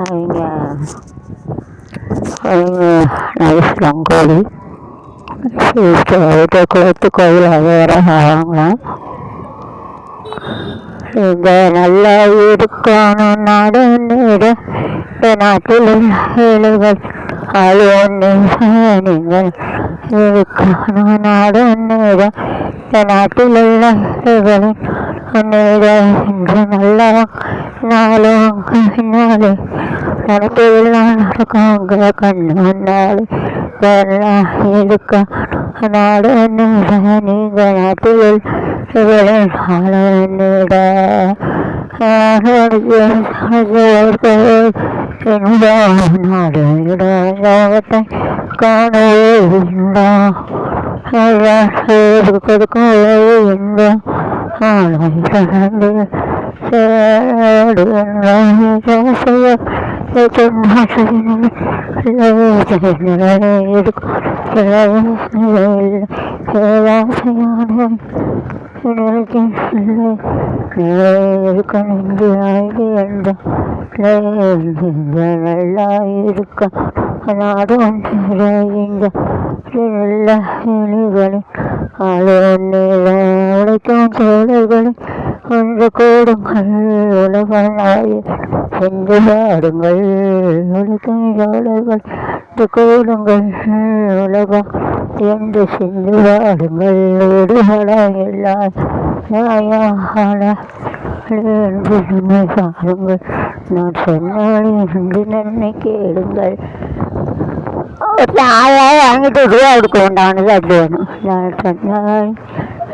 அவங்க அவங்க நைஸ்லங்கோடி குளத்து கோயில் அது வேற ஆகலாம். இங்க நல்லா இருக்கணும் நாடு நேர நாட்டில் ஏழைகள் அது ஒன்று நீங்கள் இருக்கணும் நாடு நேர நாட்டில் உள்ள ஏழைகளின் நேர என்று நல்லா நாளும் பின்னாலே நடப்பதெல்லாம் நடக்கும் கண்ணு முன்னாலே எல்லாம் இருக்க நாடு நேர நீங்கள் நாட்டில் இவளின் ஆளுநர நாடு காணவே கொடுக்கும் நல்லா இருக்க நாடு இங்க எல்லா எலிகளின் உழைக்கும் தோழர்களின் ஒன்று கூடுங்கள் உலகளாய் சென்று பாடுங்கள் உழைக்கும் தோழர்கள் என்று கூடுங்கள் உலகம் என்று சென்று பாடுங்கள் விடுகளாய் எல்லாம் பாருங்கள் நான் சொன்னால் என்று நன்மை கேளுங்கள். வாங்கிட்டு ரூபா கொடுக்க வேண்டானது அப்படி வேணும். நான் சொன்னால்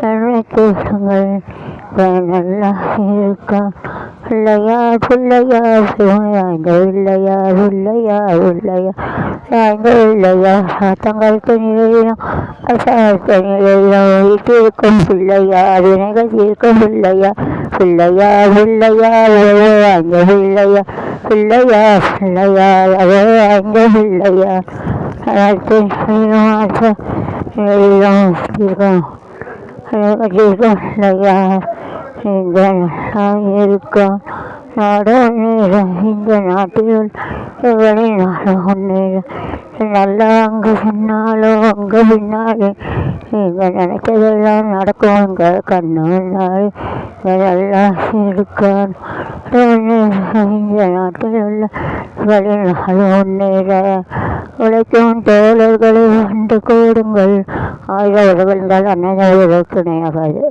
நன்மை கேளுங்கள். நல்லா இருக்கா இல்லையா பிள்ளையா சிவங்க இல்லையா இல்லையா இல்லையா நாங்க இல்லையா தங்கள் தனியும் வீட்டிற்கும் பிள்ளையா வினைகள் இருக்கும் பிள்ளையா பிள்ளையா பிள்ளையா அங்க பிள்ளையா பிள்ளையா பிள்ளையா அதே அங்க பிள்ளையா இல்லையா இங்க இருக்கும் நாடு இந்த நாட்டில் இவளின் நாடு ஒன்று நல்லா அங்கே சொன்னாலும் அங்கே பின்னாலே இங்கே நினைச்சதெல்லாம் நடக்கும் இங்கே கண்ணு முன்னாலே நல்லா இருக்கான் இந்த நாட்டில் உள்ள இவளின் நாடு ஒன்று உழைக்கும் தோழர்களை வந்து கூடுங்கள். ஆயிரம் உறவுகள் அண்ணன் துணையாகாது.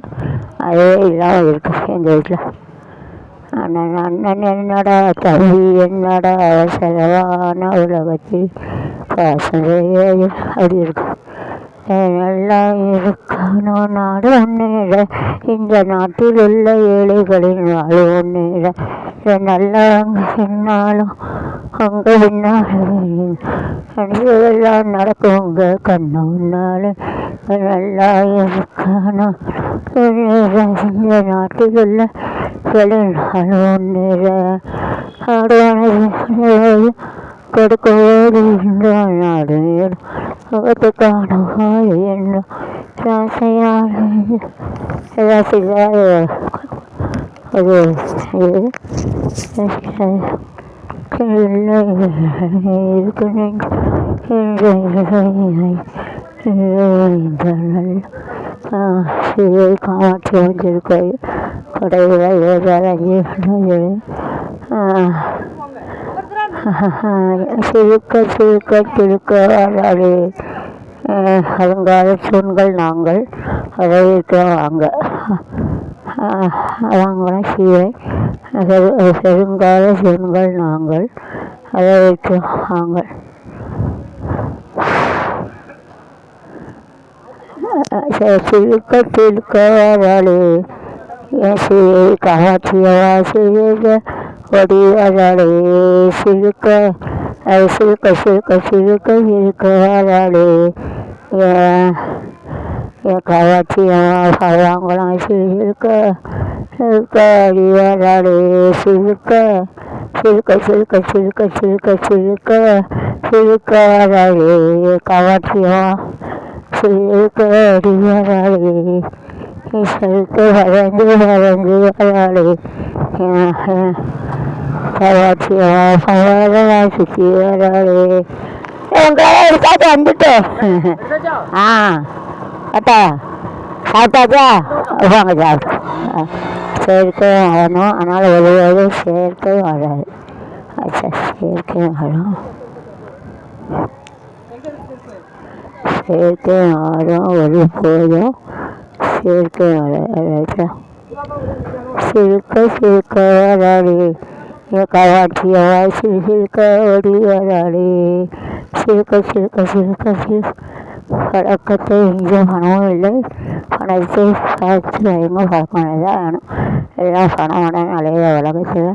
அதே இல்லாமல் இருக்கு எங்கள் வீட்டில். அண்ணன் என்னடா தம்பி என்னடா செலவான உலகத்தில் பாசனையே அப்படி இருக்கும். நல்லா இருக்கணும் நாடு ஒன்னேற இந்த நாட்டில் உள்ள ஏழைகளின் நாடு ஒன்னேற நல்லா அங்கே சொன்னாலும் அங்கே பின்னாலும் நடக்கும் உங்க கண்ணு முன்னாலே நல்லா இருக்கணும் இந்த நாட்டில் உள்ள நாடு ஒன்னேற ஆடுவானது கொடுக்கோடு நாடு முகத்து காணுவாய் என்னும் ஆசையால் அது காமாட்சி வந்திருக்கோய் கடையில் ஏதாவது சிறுக்க சிறுக்க சிறுக்க வராது அலங்கார தூண்கள் நாங்கள் அதை வாங்க வாங்கலாம் சீரை செருங்கால தூண்கள் நாங்கள் அதை வாங்க சிறுக்க சிறுக்க வராது காமாட்சியவா சிறுக ஒடியாளே சிறுக்க சிறுக்க சிறுக்க சிறுக்க சிறுக்க வராளே காமாட்சியவா வாங்கலாம் சிறுக்க சிறுக்க அடியாளே சிறுக்க சிறுக்க சிறுக்க சிறுக்க சிறுக்க சிறுக்க சிறுக்க வராளே காமாட்சியவா சிறுக்க அடியாளே ஈஸ்வருக்கு வரைந்து வரைந்து வராளே சுற்றி வராளே உங்களால் எடுத்தாச்சு வந்துட்டு ஆ அட்டா சாப்பிட்டாச்சா வாங்க சாப்பிட்டு செயற்கை வரணும் அதனால் ஒருவது செயற்கை வராது அச்சா செயற்கை வரும் செயற்கை வரும் ஒரு போதும் செயற்கை வர சிறுக்க சிறுக்க வராளே காவாட்சிய சிறுக்க ஓடி வராளே சிறுக்க சிறுக்க சிறுக்க சிறுக்க பழக்கத்தை எங்கேயும் பணமும் இல்லை பணத்தை பார்த்து எங்கும் பழக்கம் தான் வேணும் எல்லாம் பணமான நிறைய உலகத்தில்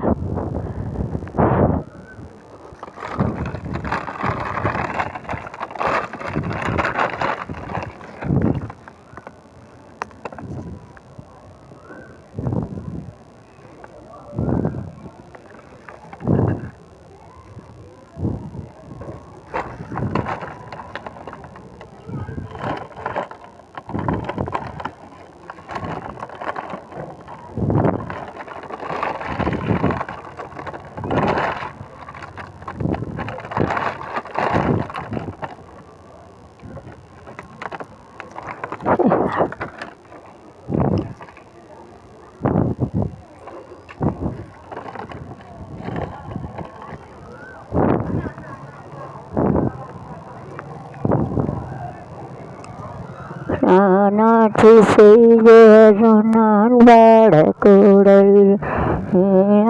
நானாட்சி செய்தேனும் நான் வாடக்கூடல்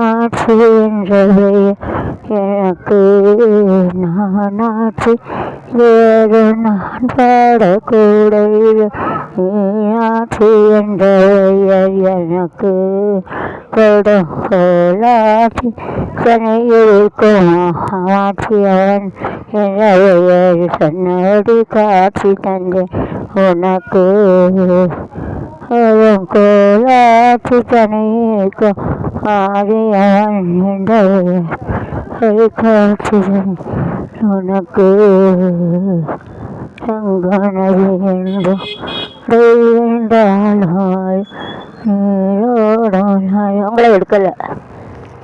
ஆட்சி என்றவை எனக்கு நானாட்சி ஏதும் நான் பாடக்கூடல் ஆட்சி என்றவை எனக்கு கொடுங்கோலாட்சி தனை இருக்கும் ஆட்சியவன் என்றவையர் சொன்னடி காட்சி தந்தை உனக்கு கோலாட்சி தனிக்கும் ஆரியவன் என்றவையர் காட்சி உனக்கு சங்கனது என்றும் உங்களை எடுக்கல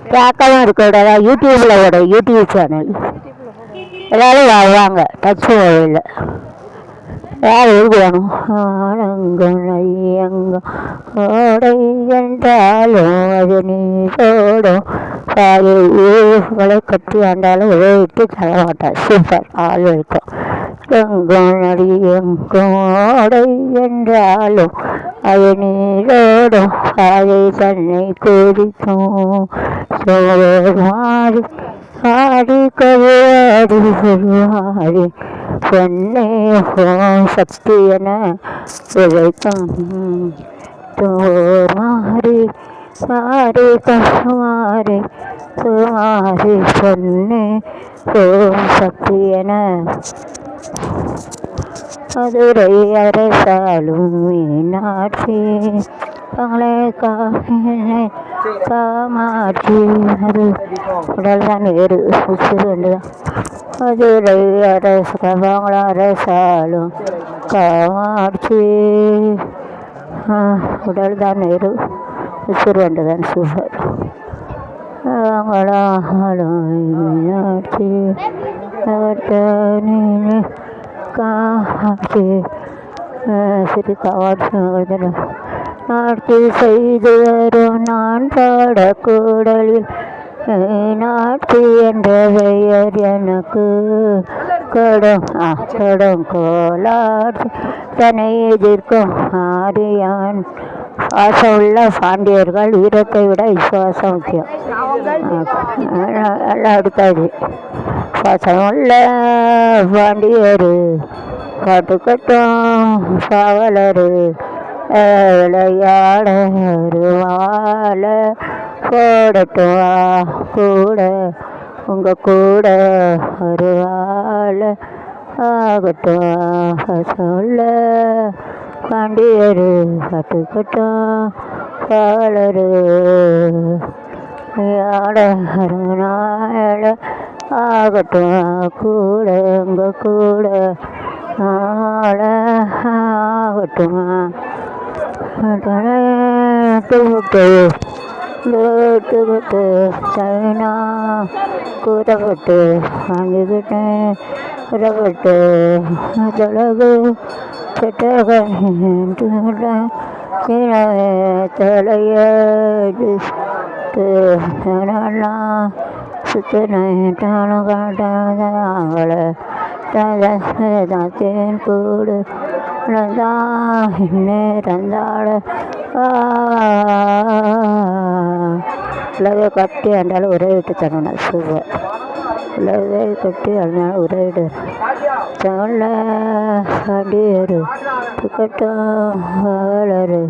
கேட்கவும் இருக்கக்கூடாதா யூடியூப்ல ஓட யூடியூப் சேனல் எல்லாரும் வாங்க டச் இல்லை யார் எழுதுவானும் ஓடை என்றாலும் அது நீ ஓடும் கட்டி ஆண்டாலும் விட்டு தர மாட்டார் சூப்பர் ஆள் இருக்கும் எங்கும் நடி எங்கும் ஓடை என்றாலும் அது நீரோடும் பாதை தன்னை குறிக்கும் மாறி ஆடி கவியாடி மாறி பொன்னே சக்தி என உழைக்கும் தோர் மாறி மாறி கசுமாறி குமாரி பொன்னே சக்தி என மதுரை அரசாலும் மீனாட்சி தங்களை காமாட்சி அது உடல் தான் வேறு உசுறு வேண்டுதான் மதுரை அரசு கபாங்களா அரசாலும் காமாட்சி உடல் தான் வேறு உசுறு வேண்டுதான் சூப்பர் அவங்களாலும் மீனாட்சி காட்சி சரி காட்சி நாட்சி செய்து வரும் நான் பாடக்கூடலில் நாட்சி என்ற பெயர் எனக்கு கடும் கோலாட்சி தன்னை எதிர்க்கும் ஆரியான் சுவாசம் உள்ள பாண்டியர்கள் வீரத்தை விட விசுவாசம் முக்கியம் நல்லா அடுத்தாது சுவாசம் உள்ள பாண்டியர் காட்டுக்கட்டும் சாவலரு விளையாட வாழ போடட்டும் கூட உங்கள் கூட ஒரு வாழ ஆகட்டும் சொல்ல பாண்டியர் காட்டுக்கட்டும் சாவலரு விளையாட நாள ஆகட்டும் கூட உங்கள் கூட ஆகட்டும் விட்டு விட்டு சைனா கூறப்பட்டு வாங்கிக்கிட்டேன் கூறப்பட்டு தொலகு பெற்றகன் தலையடி சுத்தனை காட்டாங்கள தேன் கூடு நேரந்தாழ உலகை கட்டி அண்டாலும் ஒரே விட்டு தரணும் சுவர் உலகை கட்டி அதனால ஒரே விடு சொல்ல அடியரு கட்டும் வளரு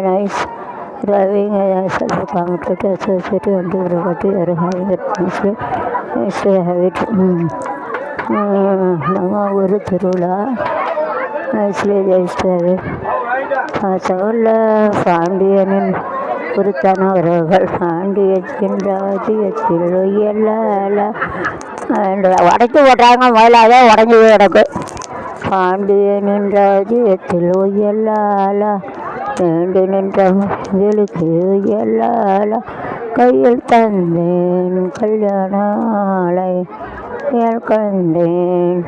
nice driving self-committed associated and derogatory are having it mostly have it நம்ம ஒரு திருவிழா nicely just have it சொல்ல பாண்டியனின் குருத்தனவர்கள் பாண்டியத்தின் ராஜ்யத்தில் எல்லாம் உடைச்சி போட்டாங்க முதலாக உடஞ்சி கிடக்கு பாண்டியனின் ராஜ்யத்தில் எல்லாம் வேண்டு நின்றவர்களுக்கு எல்லாம் கையில் தந்தேன் கல்யாணாலை கண்டேன்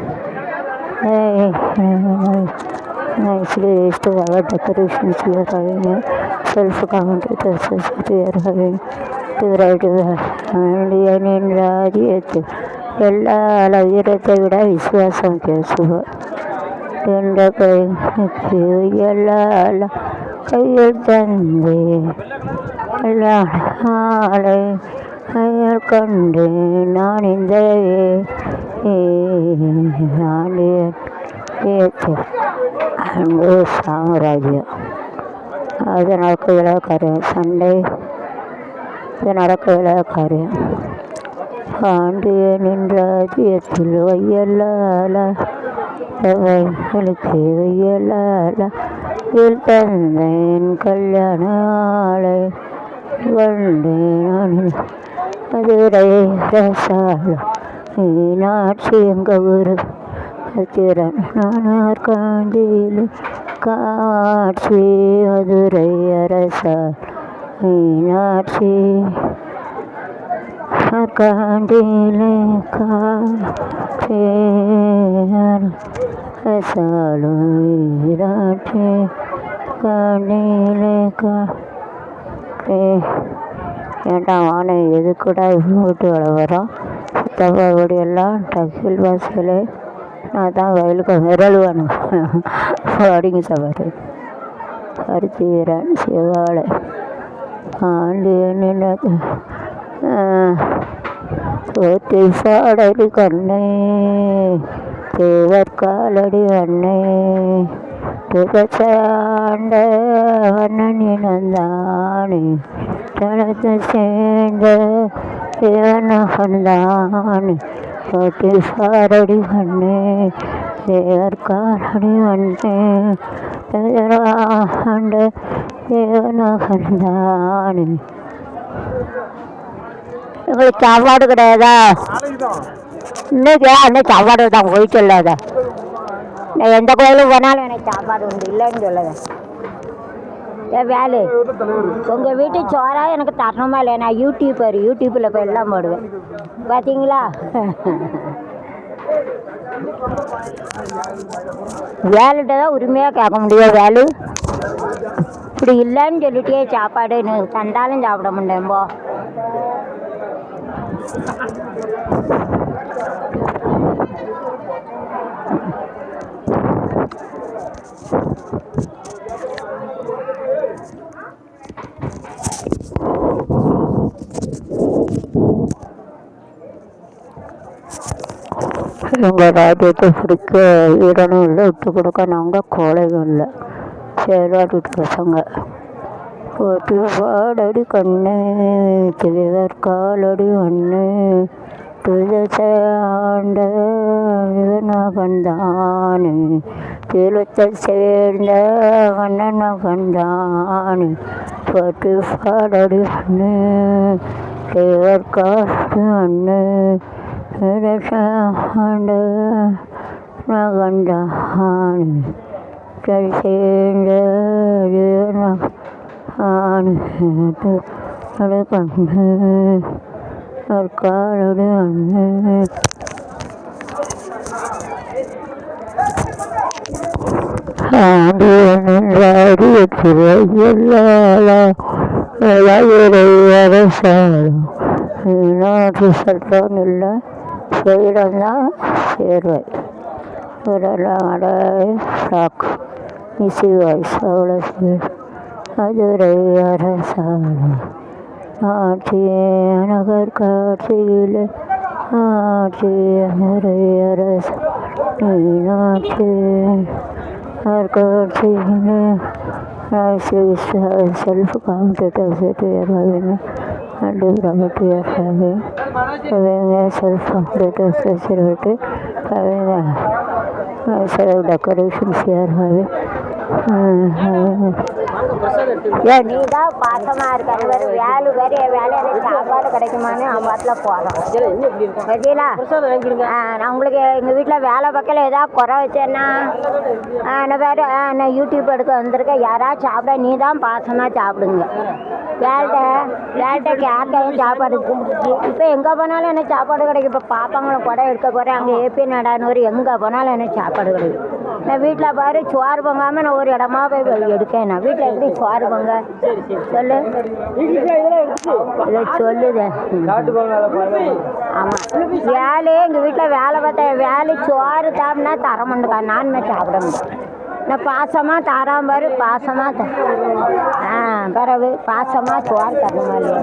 nicely to our decorations we are having a self-commented associate we are having to write பாண்டியனின் ராஜ்யத்தில் எல்லா உயிரத்தை விட விசுவாசம் பேசுவார் என்ற கைக்கு எல்லா கையில் தந்தே நாளை கையில் கண்டேன் நான் இந்த அன்பு சாம்ராஜ்யம் அது நடக்க விளையாக்காரியம் சண்டை இது நடக்க விளையாக்காரியம் பாண்டியனின் ராஜ்யத்தில் வையலுக்கு வையலில் தந்தேன் கல்யாணாலை வந்தேன் மதுரை ரசாலம் மீனாட்சி எங்கள் ஊரு திறன் நானார் காந்தியில் காட்சி மதுரை அரசா மீனாட்சி காண்டிலே காட்சி ரசாலும் மீனாட்சி காண்டிலே ஏன்டா வானை எது கூட வீட்டு வேலை வரோம் சித்தப்பாபடி எல்லாம் டக்கில் வாசலே நான் தான் வயலுக்கு விரல் வேணும் அப்படிங்க சவாரி பருத்தி வீரன் சிவாலை ஆண்டு என்ன ஓட்டி பாடடி கண்ணே தேவர் காலடி அண்ணே துகசாண்ட வண்ணனினந்தானே தனத்து சேர்ந்த தேவனகந்தானே ஓட்டி பாடடி கண்ணே தேவர் காலடி அண்ணே ஆண்ட தேவனகந்தானே. எங்களுக்கு சாப்பாடு கிடையாதா இன்னைக்கு? அன்னைக்கு சாப்பாடு தான் போய் சொல்லாத. நான் எந்த கோயிலுக்கு போனாலும் எனக்கு சாப்பாடு உண்டு, இல்லைன்னு சொல்லாத. ஏன் வேலு உங்கள் வீட்டு சோறா எனக்கு தரணுமா இல்லை? நான் யூடியூப்பில் போய் எல்லாம் போடுவேன் பார்த்தீங்களா? வேலுகிட்ட தான் உரிமையாக கேட்க முடியும். வேலு இப்படி இல்லைன்னு சொல்லிட்டே சாப்பாடுன்னு தந்தாலும் சாப்பிட முடியும்போ. எங்கள் ராஜ்யத்தை பிடிக்க வீரனும் இல்லை, விட்டு கொடுக்க நாங்கள் கோழையும் இல்லை. செயல்பாட்டு பசங்க போட்டு பாடடி கண்ணு தேவர் காலடி ஒன்று துதசாண்ட விவனகந்தானு திருத்தை சேர்ந்த வண்ணனகந்தானு போட்டு பாடடி கண்ணு தேவர் காலடி ஒன்று துதசாண்ட நகந்தானு சரி செய்த கண்ணு அண்ணு நாட்டு சட்டம் இல்லை செய்யறந்தான் சேர்வை இதெல்லாம் அடைய சாக்கு இசை வயசு அவ்வளோ சேர் அதுரை அரசாணம் ஆட்சிய நகர் காட்சியில் ஆட்சிய நிறை அரசு நாட்சி self competitive setting and gravity having a self competitive security having a self decorations here having நீ தான் பாசமாக இருக்க வேறு வேலை வேலையில் சாப்பாடு கிடைக்குமான்னு பாட்டில் போகிறோம் சரிங்களா நான் உங்களுக்கு எங்கள் வீட்டில் வேலை பக்கத்தில் ஏதாவது குறை வச்சேன்னா நான் வேறு நான் யூடியூப் எடுக்க வந்திருக்கேன் யாராவது சாப்பிட நீ தான் பாசமாக சாப்பிடுங்க வேல்கிட்ட கேட்கவும் சாப்பாடு இப்போ எங்கே போனாலும் எனக்கு சாப்பாடு கிடைக்கும் இப்போ பாப்பாங்களை குறை எடுக்க போகிறேன் அங்கே ஏபி நடானூர் எங்கே போனாலும் எனக்கு சாப்பாடு கிடைக்கும் நான் வீட்டில் பாரு சோறு பொங்காமல் நான் ஒரு இடமா போய் எடுக்கேன் நான் வீட்டில் எப்படி சோறு பொங்க சொல்லு இல்லை சொல்லுதேன் ஆமாம் வேலையே எங்கள் வீட்டில் வேலை பார்த்தா வேலை சோறு சாப்பிட்னா தர மாட்டேக்கா நான் சாப்பிட முடியும் நான் பாசமாக தரான் பாரு பாசமாக பிறகு பாசமாக சோறு தரணும் இல்லையா